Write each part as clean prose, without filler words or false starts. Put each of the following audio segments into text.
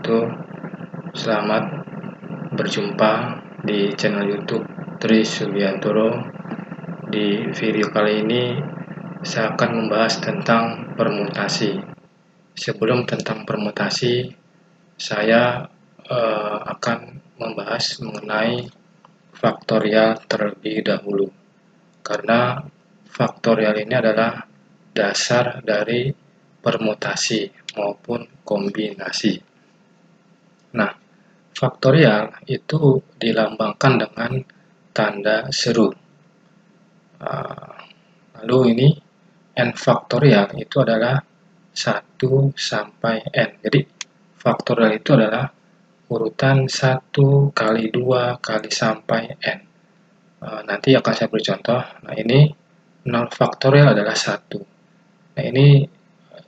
wabarakatuh. Selamat berjumpa di channel YouTube Tri Subiantoro. Di video kali ini saya akan membahas tentang permutasi. Sebelum tentang permutasi, saya akan membahas mengenai faktorial terlebih dahulu. Karena faktorial ini adalah dasar dari permutasi maupun kombinasi. Nah, faktorial itu dilambangkan dengan tanda seru. Lalu ini n faktorial itu adalah 1 sampai n. Jadi faktorial itu adalah urutan 1 kali 2 kali sampai n. Nanti akan saya beri contoh. Nah, ini 0 faktorial adalah 1. Nah, ini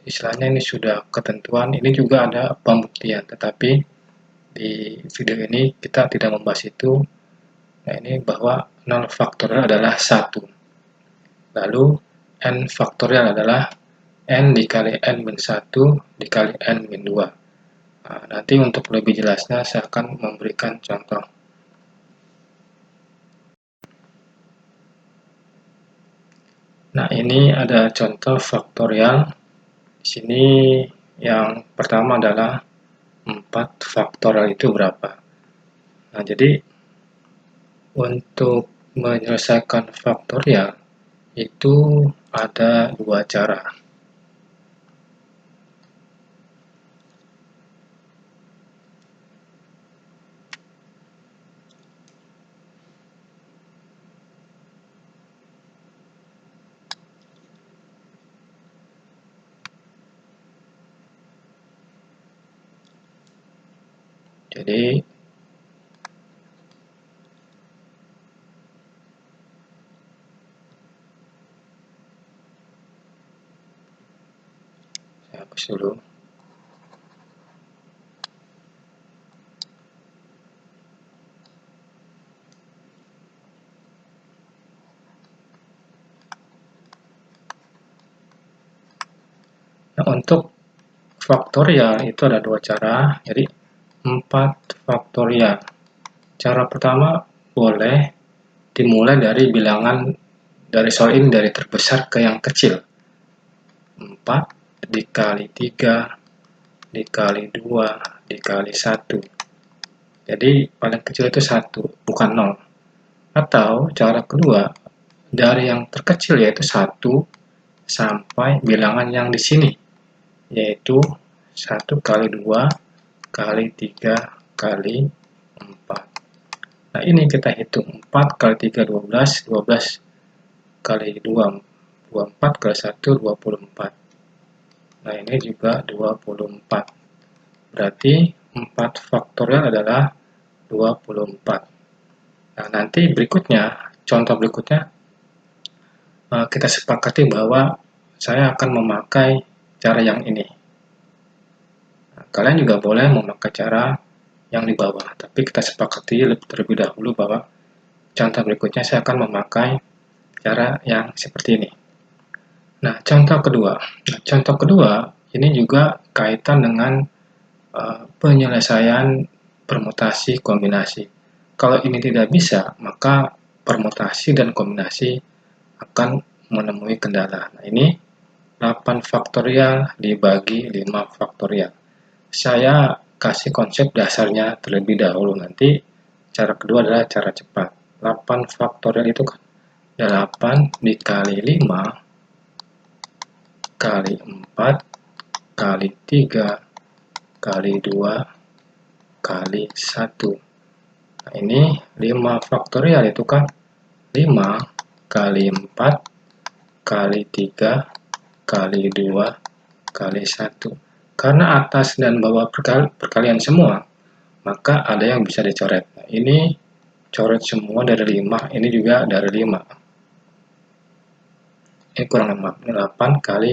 istilahnya ini sudah ketentuan, ini juga ada pembuktian, tetapi di video ini kita tidak membahas itu. Nah, ini bahwa 0 faktorial adalah 1. Lalu n faktorial adalah n dikali n min 1 dikali n min 2. Nah, nanti untuk lebih jelasnya saya akan memberikan contoh. Nah, ini ada contoh faktorial. Di sini yang pertama adalah 4 faktorial itu berapa? Nah, jadi untuk menyelesaikan faktorial itu ada 2 cara. Jadi saya hapus dulu. Nah, untuk faktorial itu ada 2 cara. Jadi 4 faktorial. Cara pertama boleh dimulai dari bilangan dari soal ini dari terbesar ke yang kecil. 4 dikali 3 dikali 2 dikali 1. Jadi paling kecil itu 1, bukan 0. Atau cara kedua, dari yang terkecil yaitu 1 sampai bilangan yang di sini, yaitu 1 kali 2 kali 3 kali 4. Nah, ini kita hitung 4 kali 3 12, 12 kali 2 24 kali 1 24. Nah, ini juga 24. Berarti 4 faktorial adalah 24. Nah, nanti berikutnya, contoh berikutnya kita sepakati bahwa saya akan memakai cara yang ini. Nah, kalian juga boleh memakai cara yang di bawah, tapi kita sepakati terlebih dahulu bahwa contoh berikutnya saya akan memakai cara yang seperti ini. Nah, contoh kedua ini juga kaitan dengan penyelesaian permutasi kombinasi. Kalau ini tidak bisa, maka permutasi dan kombinasi akan menemui kendala. Nah, ini 8 faktorial dibagi 5 faktorial. Saya kasih konsep dasarnya terlebih dahulu, nanti cara kedua adalah cara cepat. 8 faktorial itu kan 8 dikali 5 kali 4 kali 3 kali 2 kali 1. Nah, ini 5 faktorial itu kan 5 kali 4 kali 3 kali 2 kali 1. Karena atas dan bawah perkalian semua, maka ada yang bisa dicoret. Nah, ini coret semua dari 5, ini juga dari 5. Ini kurang 5, ini 8 kali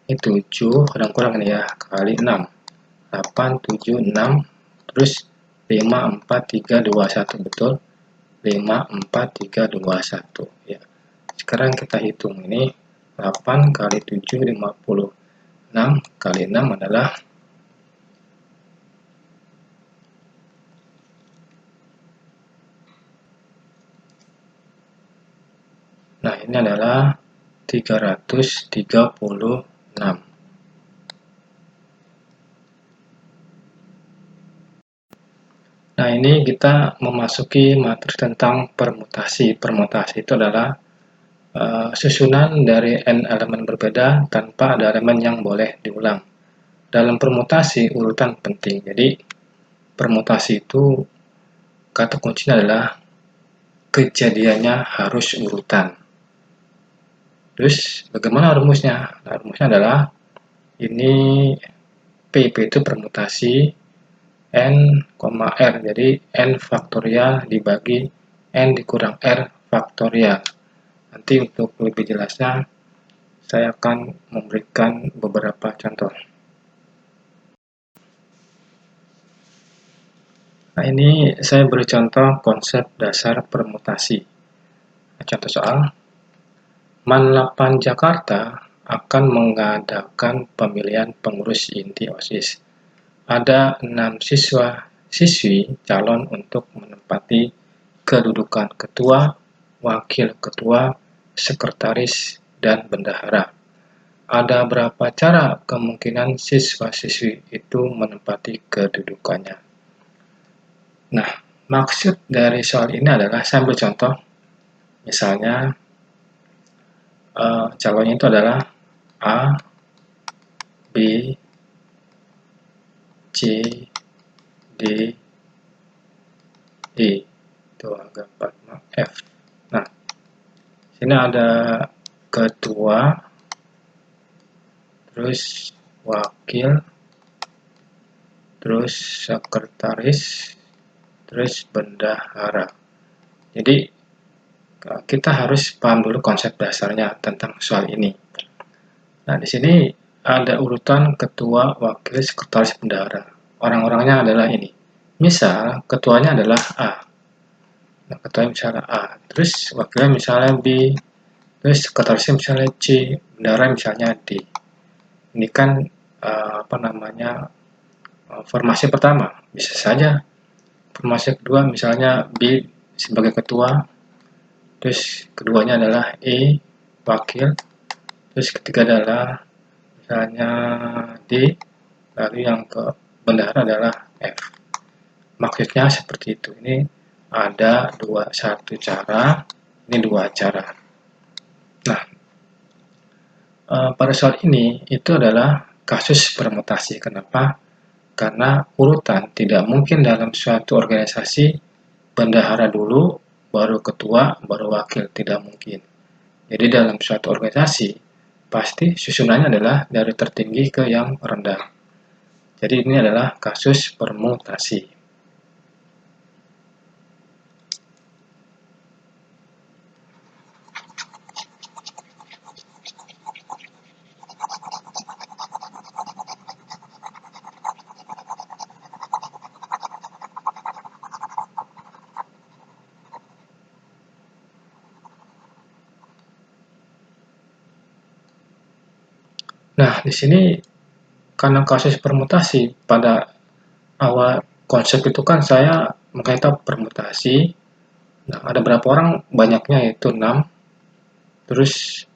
ini 7, kurang ini ya, kali 6. 8, 7, 6, terus 5, 4, 3, 2, 1, betul. 5, 4, 3, 2, 1. Ya. Sekarang kita hitung ini 8 kali 7, 50. 6 kali 6 adalah ini adalah 336. Nah, ini kita memasuki materi tentang permutasi. Permutasi itu adalah susunan dari n elemen berbeda tanpa ada elemen yang boleh diulang. Dalam permutasi, urutan penting. Jadi, permutasi itu kata kuncinya adalah kejadiannya harus urutan. Terus, bagaimana rumusnya? Nah, rumusnya adalah ini P itu permutasi n, R. Jadi, n faktorial dibagi n dikurang R faktorial. Nanti untuk lebih jelasnya, saya akan memberikan beberapa contoh. Nah, ini saya beri contoh konsep dasar permutasi. Contoh soal, Manlapan Jakarta akan mengadakan pemilihan pengurus inti OSIS. Ada 6 siswa-siswi calon untuk menempati kedudukan ketua, wakil ketua, sekretaris, dan bendahara. Ada berapa cara kemungkinan siswa-siswi itu menempati kedudukannya? Nah, maksud dari soal ini adalah saya ambil contoh, misalnya calonnya itu adalah A, B, C, D, E. Itu agak 4, F. Nah, sini ada ketua, terus wakil, terus sekretaris, terus bendahara. Jadi, kita harus paham dulu konsep dasarnya tentang soal ini. Nah, di sini ada urutan ketua, wakil, sekretaris, bendahara. Orang-orangnya adalah ini. Misal, ketuanya adalah A. Nah, ketuanya misalnya A. Terus, wakilnya misalnya B. Terus, sekretarisnya misalnya C. Bendahara misalnya D. Ini kan, formasi pertama. Bisa saja. Formasi kedua misalnya B sebagai ketua. Terus, keduanya adalah E, wakil. Terus, ketiga adalah misalnya D. Lalu yang ke bendahara adalah F. Maksudnya seperti itu. Ini ada satu cara, ini 2 cara. Nah, pada soal ini itu adalah kasus permutasi. Kenapa? Karena urutan tidak mungkin dalam suatu organisasi bendahara dulu, baru ketua, baru wakil. Tidak mungkin. Jadi dalam suatu organisasi, pasti susunannya adalah dari tertinggi ke yang rendah. Jadi ini adalah kasus permutasi. Nah, di sini karena kasus permutasi, pada awal konsep itu kan saya mengkaitkan permutasi. Nah, ada berapa orang? Banyaknya yaitu 6. Terus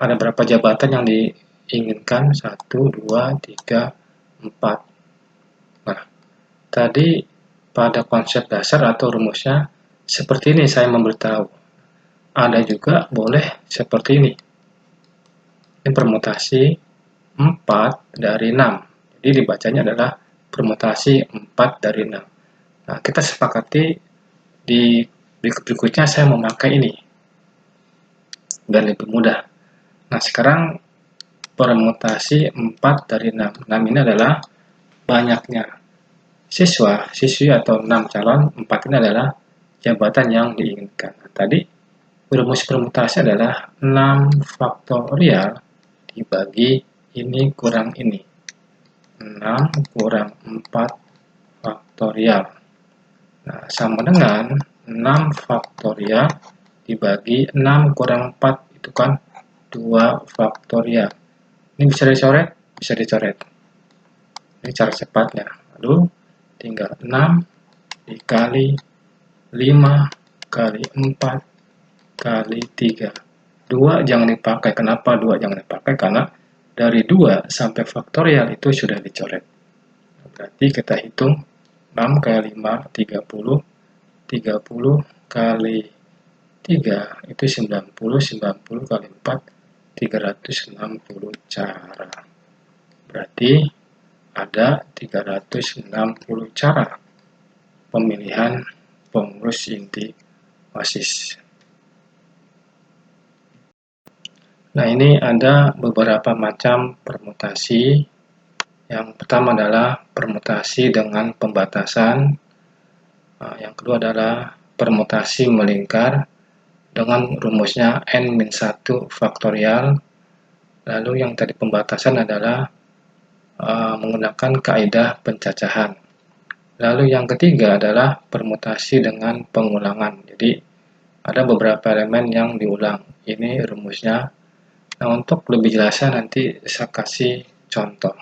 ada berapa jabatan yang diinginkan? 1, 2, 3, 4. Nah, tadi pada konsep dasar atau rumusnya seperti ini saya memberitahu. Ada juga boleh seperti ini. Ini permutasi 4 dari 6. Jadi dibacanya adalah permutasi 4 dari 6. Nah, kita sepakati di berikutnya saya memakai ini. Dan lebih mudah. Nah, sekarang permutasi 4 dari 6. 6 ini adalah banyaknya siswa-siswi atau 6 calon. 4 ini adalah jabatan yang diinginkan. Nah, tadi rumus permutasi adalah 6 faktorial dibagi ini kurang ini. 6 kurang 4 faktorial. Nah, sama dengan 6 faktorial dibagi 6 kurang 4, itu kan 2 faktorial. Ini bisa dicoret? Bisa dicoret. Ini cara cepatnya. Lalu, tinggal 6 dikali 5 kali 4 kali 3. 2 jangan dipakai. Kenapa 2 jangan dipakai? Karena dari 2 sampai faktorial itu sudah dicoret. Berarti kita hitung 6 kali 5, 30. 30 kali 3 itu 90. 90 kali 4, 360 cara. Berarti ada 360 cara pemilihan pengurus inti OSIS. Nah, ini ada beberapa macam permutasi. Yang pertama adalah permutasi dengan pembatasan. Yang kedua adalah permutasi melingkar dengan rumusnya n-1 faktorial. Lalu yang tadi pembatasan adalah menggunakan kaidah pencacahan. Lalu yang ketiga adalah permutasi dengan pengulangan. Jadi ada beberapa elemen yang diulang. Ini rumusnya. Nah, untuk lebih jelasnya nanti saya kasih contoh.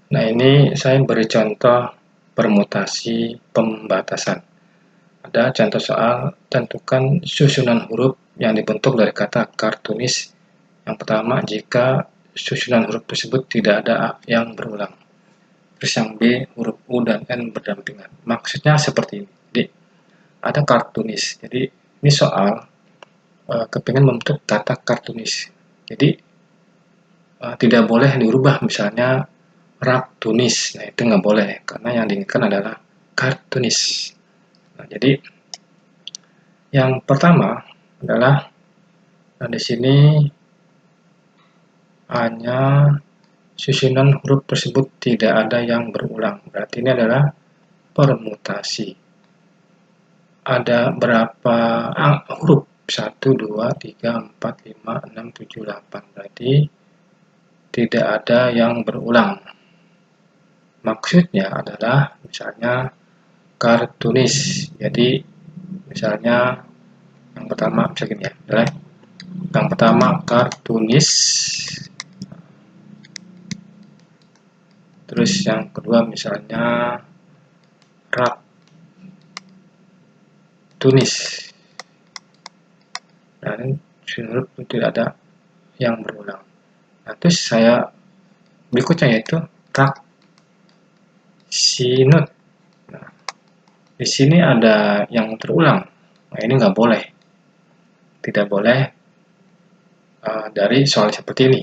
Nah, ini saya beri contoh permutasi pembatasan. Ada contoh soal, tentukan susunan huruf yang dibentuk dari kata kartunis. Yang pertama, jika susunan huruf tersebut tidak ada yang berulang. Terus yang B, huruf U dan N berdampingan. Maksudnya seperti ini. Jadi, ada kartunis. Jadi, ini soal kepingin membentuk kata kartunis. Jadi, tidak boleh dirubah, misalnya raktunis. Nah, itu nggak boleh, karena yang diinginkan adalah kartunis. Nah, jadi, yang pertama adalah, di sini hanya susunan huruf tersebut tidak ada yang berulang. Berarti ini adalah permutasi. Ada berapa huruf? 1, 2, 3, 4, 5, 6, 7, 8. Berarti tidak ada yang berulang. Maksudnya adalah misalnya kartunis. Jadi misalnya yang pertama bisa gini ya. Yang pertama kartunis. Terus yang kedua misalnya tunis. Dan huruf tidak ada yang berulang. Nah, terus saya berikutnya yaitu sinut. Nah, di sini ada yang terulang. Nah, ini nggak boleh. Tidak boleh dari soal seperti ini.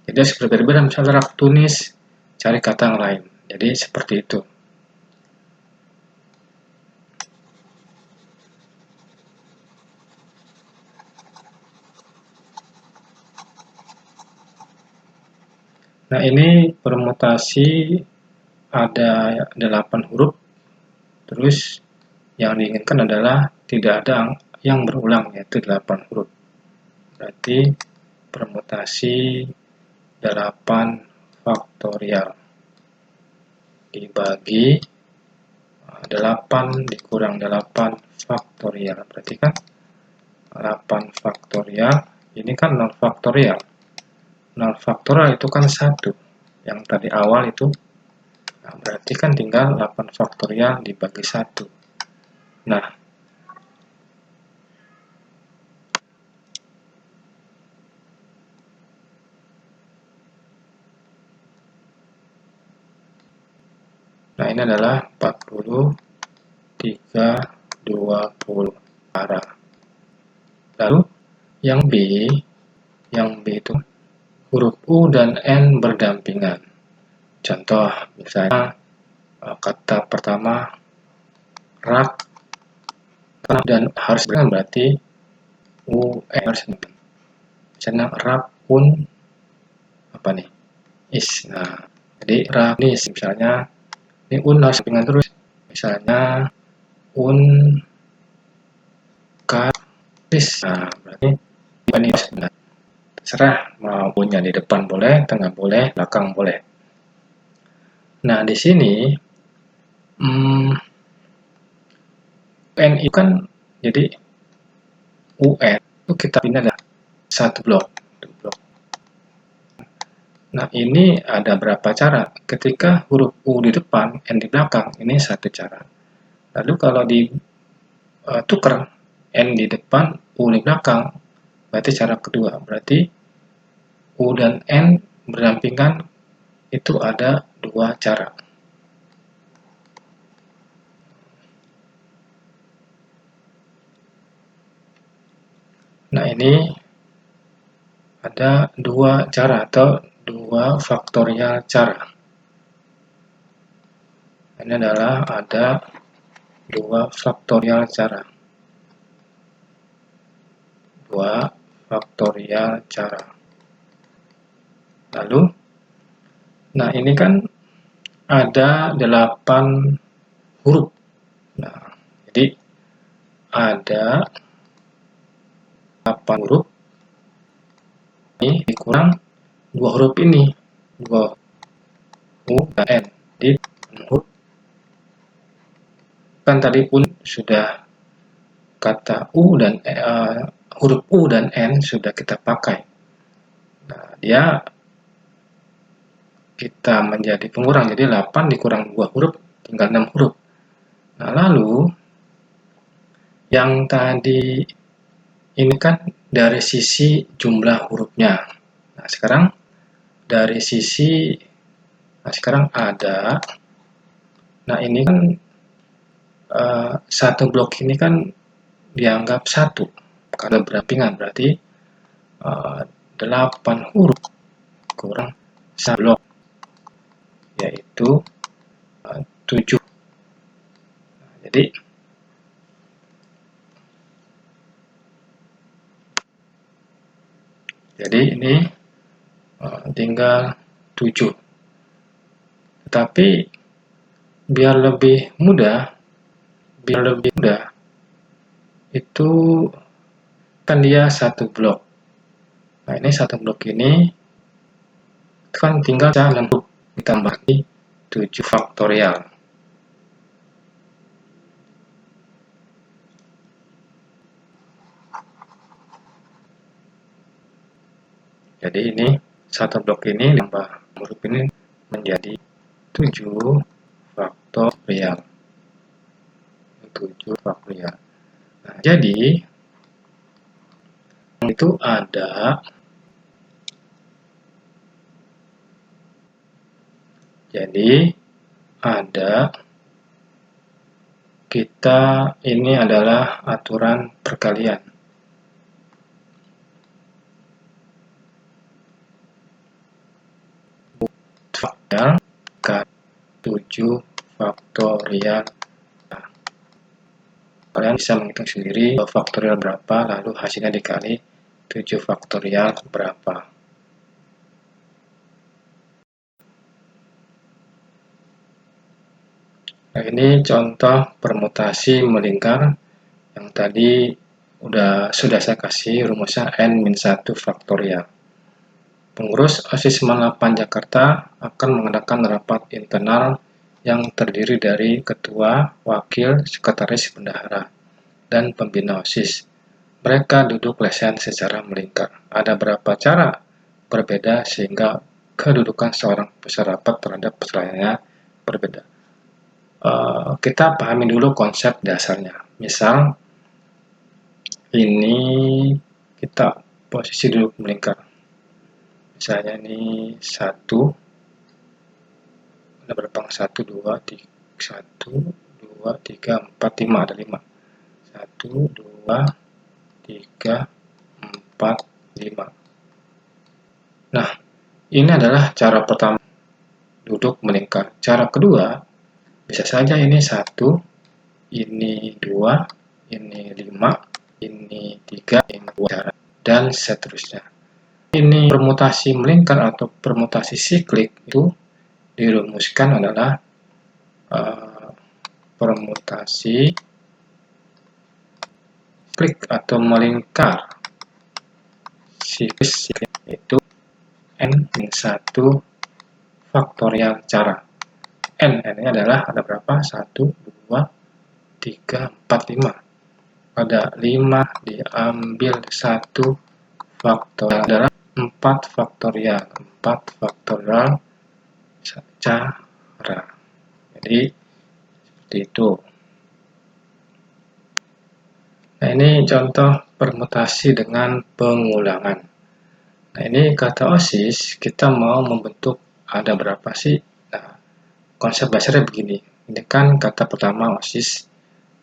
Jadi harus berbeda-beda. Misalnya tunis, cari kata yang lain. Jadi seperti itu. Nah, ini permutasi ada 8 huruf. Terus yang diinginkan adalah tidak ada yang berulang, yaitu 8 huruf. Berarti permutasi 8 faktorial dibagi 8 dikurang 8 faktorial. Berarti kan 8 faktorial, ini kan 0 faktorial. 0 faktorial itu kan 1. Yang tadi awal itu, nah, berarti kan tinggal 8 faktorial dibagi 1. Nah, ini adalah 40, 3, 20 cara. Lalu yang B itu huruf U dan N berdampingan. Contoh, misalnya kata pertama rak dan harus berdampingan, berarti U N harus berdampingan. Misalnya rakun apa nih? Is. Nah, jadi raknis misalnya ini un harus berdampingan terus. Misalnya un karis. Nah, berarti ini harus benar. Terserah mau punya di depan boleh, tengah boleh, belakang boleh. Nah, di sini UN itu kan jadi UN itu kita pindah adalah satu blok. Nah, ini ada berapa cara? Ketika huruf U di depan, N di belakang, ini satu cara. Lalu kalau di tukar N di depan, U di belakang, berarti cara kedua. Berarti U dan N berdampingan, itu ada dua cara. Nah, ini ada dua cara atau dua faktorial cara. Ini adalah ada dua faktorial cara. Dua faktorial cara. Lalu, nah ini kan ada 8 huruf. Nah, jadi ada 8 huruf. Ini dikurang 2 huruf ini. 2 U dan N. Jadi huruf. Kan tadi pun sudah kata U dan huruf U dan N sudah kita pakai. Nah, dia kita menjadi pengurang, jadi 8 dikurang 2 huruf tinggal 6 huruf. Nah, lalu yang tadi ini kan dari sisi jumlah hurufnya. Nah, sekarang dari sisi sekarang ada, nah ini kan satu blok ini kan dianggap satu karena berdampingan, berarti 8 huruf kurang 1 blok, yaitu 7. Nah, jadi ini tinggal 7. Tetapi biar lebih mudah itu kan dia satu blok. Nah, ini satu blok ini kan tinggal 6 ditambah 7 faktorial. Jadi ini satu blok ini tambah huruf ini menjadi 7 faktorial. 7 faktorial. Nah, jadi itu ada kita ini adalah aturan perkalian. Faktorial ke 7 faktorial. Nah, kalian bisa menghitung sendiri faktorial berapa, lalu hasilnya dikali 7 faktorial berapa. Nah, ini contoh permutasi melingkar yang tadi sudah saya kasih rumusnya N-1 faktorial. Pengurus OSIS 98 Jakarta akan mengadakan rapat internal yang terdiri dari ketua, wakil, sekretaris bendahara, dan pembina OSIS. Mereka duduk lesen secara melingkar. Ada berapa cara berbeda sehingga kedudukan seorang peserta rapat terhadap pesertanya berbeda. Kita pahami dulu konsep dasarnya. Misal, ini kita posisi duduk melingkar. Misalnya ini 1, ada berapa? 1, 2, 3, 4, 5, ada 5. 1, 2, 3, 4, 5. Nah, ini adalah cara pertama, duduk melingkar. Cara kedua, bisa saja ini 1, ini 2, ini 5, ini 3, ini 2, dan seterusnya. Ini permutasi melingkar atau permutasi siklik itu dirumuskan adalah permutasi siklik atau melingkar siklik, yaitu N-1 faktorial cara. N ini adalah ada berapa? 1, 2, 3, 4, 5. Pada 5 diambil 1 faktorial adalah 4 faktorial. 4 faktorial cara. Jadi seperti itu. Nah, ini contoh permutasi dengan pengulangan. Nah, ini kata OSIS, kita mau membentuk ada berapa sih? Nah, konsep dasarnya begini. Ini kan kata pertama OSIS,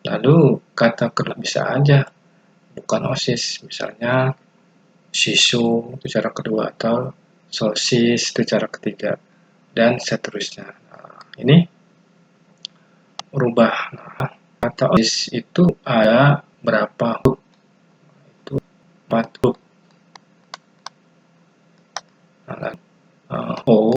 lalu kata kedua bisa aja bukan OSIS, misalnya sisu itu cara kedua, atau sosis itu cara ketiga, dan seterusnya. Nah, ini rubah. Nah, kata OSIS itu ada berapa huruf? Itu 4 huruf. Nah, O,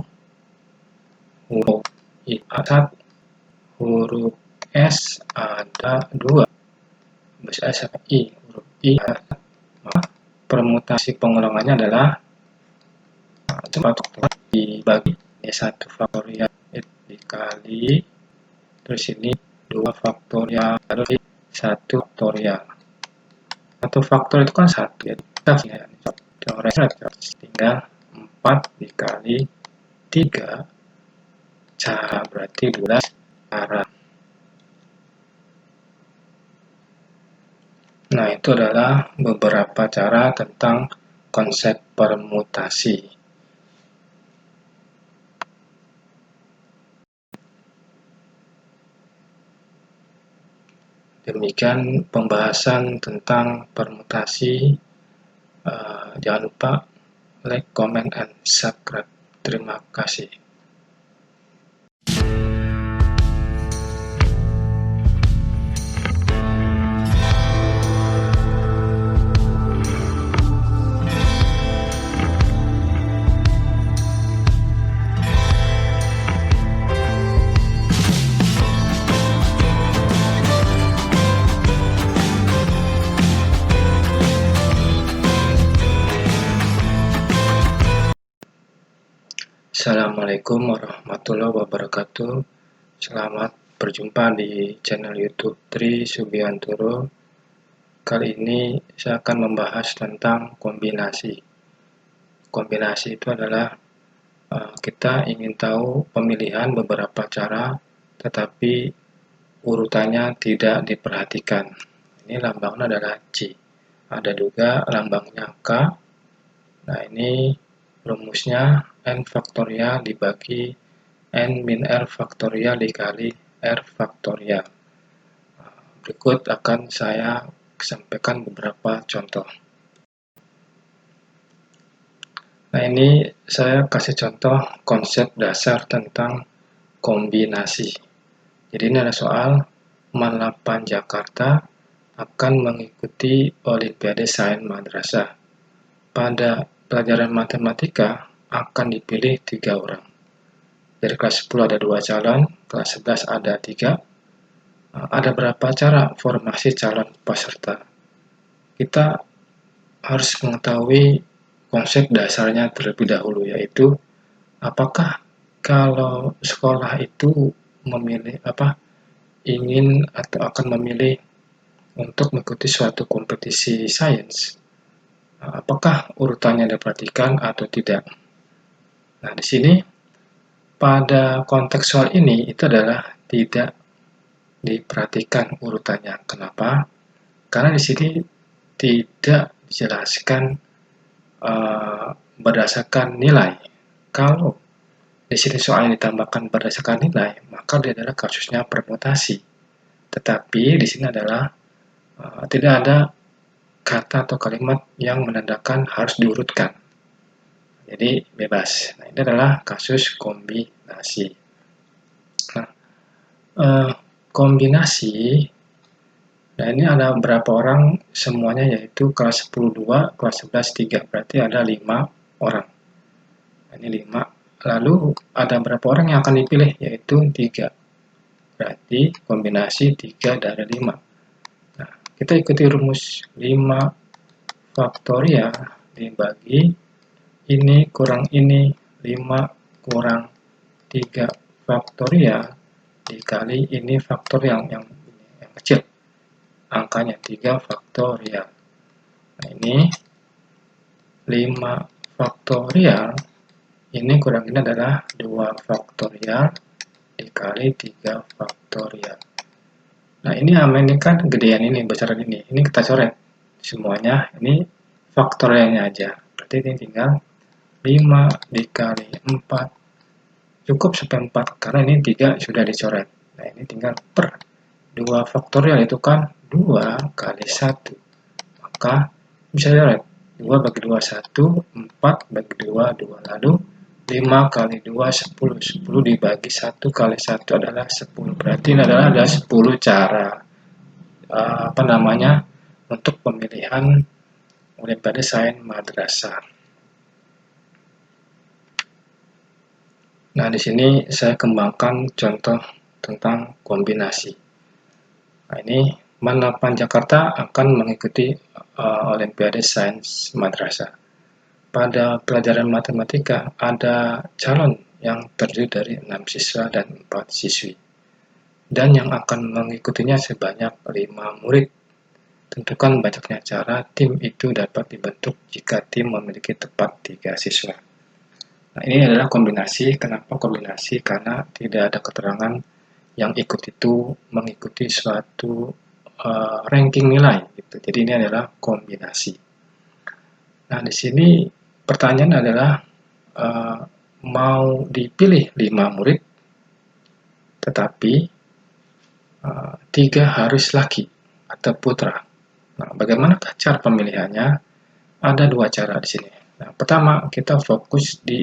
huruf I ada 1, huruf S ada 2, huruf S sama I, huruf I ada. Maka permutasi pengulangannya adalah dibagi ini 1 faktorial dikali, terus ini 2 faktorial, terus 1 faktorial. 1 faktor itu kan 1 ya, tinggal 4 dikali 3 cara, berarti 12 cara. Nah, itu adalah beberapa cara tentang konsep permutasi. Demikian pembahasan tentang permutasi. Jangan lupa like, comment, and subscribe. Terima kasih. Assalamualaikum warahmatullahi wabarakatuh. Selamat berjumpa di channel YouTube Tri Subiantoro. Kali ini saya akan membahas tentang kombinasi. Kombinasi itu adalah kita ingin tahu pemilihan beberapa cara, tetapi urutannya tidak diperhatikan. Ini lambangnya adalah C. Ada juga lambangnya K. Nah, ini rumusnya N faktorial dibagi N min R faktorial dikali R faktorial. Berikut akan saya sampaikan beberapa contoh. Nah, ini saya kasih contoh konsep dasar tentang kombinasi. Jadi ini ada soal MAN 8 Jakarta akan mengikuti Olimpiade Sains Madrasah. Pada pelajaran matematika akan dipilih 3 orang. Dari kelas 10 ada 2 calon, kelas 11 ada 3. Ada berapa cara formasi calon peserta? Kita harus mengetahui konsep dasarnya terlebih dahulu, yaitu apakah kalau sekolah itu memilih ingin atau akan memilih untuk mengikuti suatu kompetisi sains, apakah urutannya diperhatikan atau tidak. Nah, di sini pada konteks soal ini itu adalah tidak diperhatikan urutannya. Kenapa? Karena di sini tidak dijelaskan berdasarkan nilai. Kalau di sini soalnya ditambahkan berdasarkan nilai, maka dia adalah kasusnya permutasi. Tetapi di sini adalah tidak ada kata atau kalimat yang menandakan harus diurutkan. Jadi bebas. Nah, ini adalah kasus kombinasi. Nah, kombinasi, nah ini ada berapa orang semuanya, yaitu kelas 10 2, kelas 11 3, berarti ada 5 orang. Nah, ini 5. Lalu ada berapa orang yang akan dipilih, yaitu 3. Berarti kombinasi 3 dari 5. Nah, kita ikuti rumus 5 faktorial dibagi ini kurang ini, 5 kurang 3 faktorial dikali ini faktorial yang kecil, angkanya 3 faktorial. Nah, ini 5 faktorial, ini kurang ini adalah 2 faktorial dikali 3 faktorial. Nah, ini ini kan gedean ini, besaran ini. Ini kita coret semuanya. Ini faktorialnya aja. Berarti ini tinggal 5 dikali 4. Cukup sampai 4, karena ini 3 sudah dicoret. Nah, ini tinggal per 2 faktorial, itu kan 2 kali 1. Maka bisa coret. 2 bagi 2, 1. 4 bagi 2, 2. Lalu 5 kali 2, 10. 10 dibagi 1 kali 1 adalah 10. Berarti ini adalah ada 10 cara untuk pemilihan Olimpiade Sains Madrasah. Nah, di sini saya kembangkan contoh tentang kombinasi. Nah, ini Manapan Jakarta akan mengikuti Olimpiade Sains Madrasah. Pada pelajaran matematika ada calon yang terdiri dari 6 siswa dan 4 siswi. Dan yang akan mengikutinya sebanyak 5 murid. Tentukan banyaknya cara tim itu dapat dibentuk jika tim memiliki tepat 3 siswa. Nah, ini adalah kombinasi. Kenapa kombinasi? Karena tidak ada keterangan yang ikut itu mengikuti suatu ranking nilai. Gitu. Jadi ini adalah kombinasi. Nah, di sini pertanyaan adalah mau dipilih 5 murid, tetapi 3 harus laki atau putra. Nah, bagaimana cara pemilihannya? Ada 2 cara di sini. Nah, pertama kita fokus di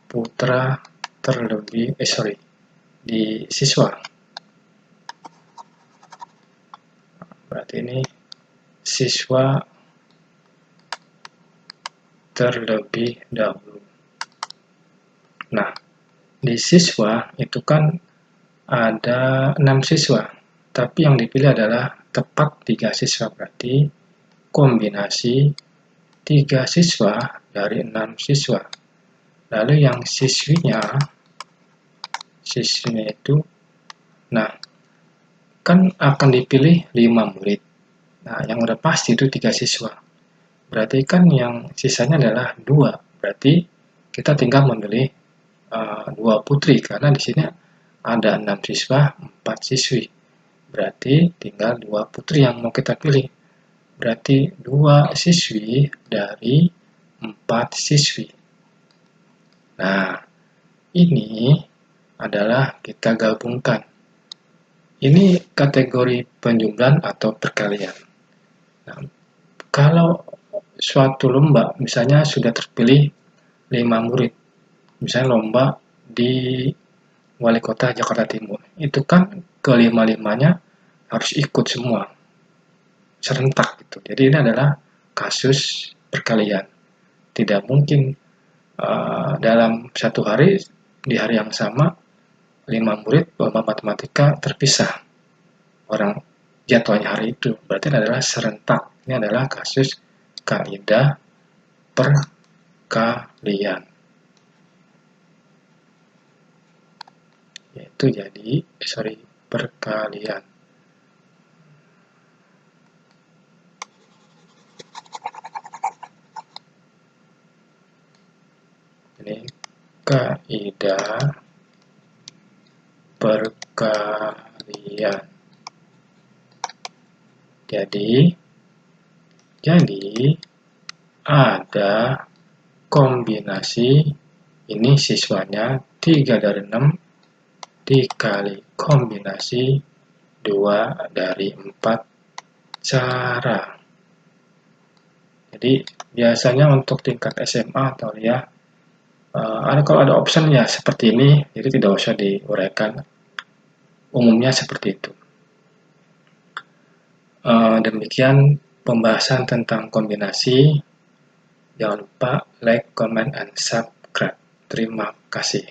putra di siswa. Berarti ini siswa terlebih dahulu. Nah, di siswa itu kan ada 6 siswa, tapi yang dipilih adalah tepat 3 siswa, berarti kombinasi 3 siswa dari 6 siswa. Lalu yang siswinya itu, nah, kan akan dipilih 5 murid. Nah, yang udah pasti itu 3 siswa. Berarti kan yang sisanya adalah 2. Berarti kita tinggal memilih 2 putri, karena di sini ada 6 siswa, 4 siswi. Berarti tinggal 2 putri yang mau kita pilih. Berarti 2 siswi dari 4 siswi. Nah, ini adalah kita gabungkan. Ini kategori penjumlahan atau perkalian. Nah, kalau suatu lomba, misalnya sudah terpilih 5 murid, misalnya lomba di Wali Kota Jakarta Timur, itu kan kelima-limanya harus ikut semua, serentak gitu. Jadi ini adalah kasus perkalian. Tidak mungkin dalam satu hari, di hari yang sama, 5 murid lomba matematika terpisah orang jadwalnya hari itu. Berarti ini adalah serentak. Ini adalah kasus kaidah perkalian. Yaitu perkalian. Ini kaidah perkalian. Jadi ada kombinasi, ini siswanya 3 dari 6 dikali kombinasi 2 dari 4 cara. Jadi biasanya untuk tingkat SMA atau ya, kalau ada option ya seperti ini, jadi tidak usah diuraikan. Umumnya seperti itu. Demikian pembahasan tentang kombinasi. Jangan lupa like, comment, and subscribe. Terima kasih.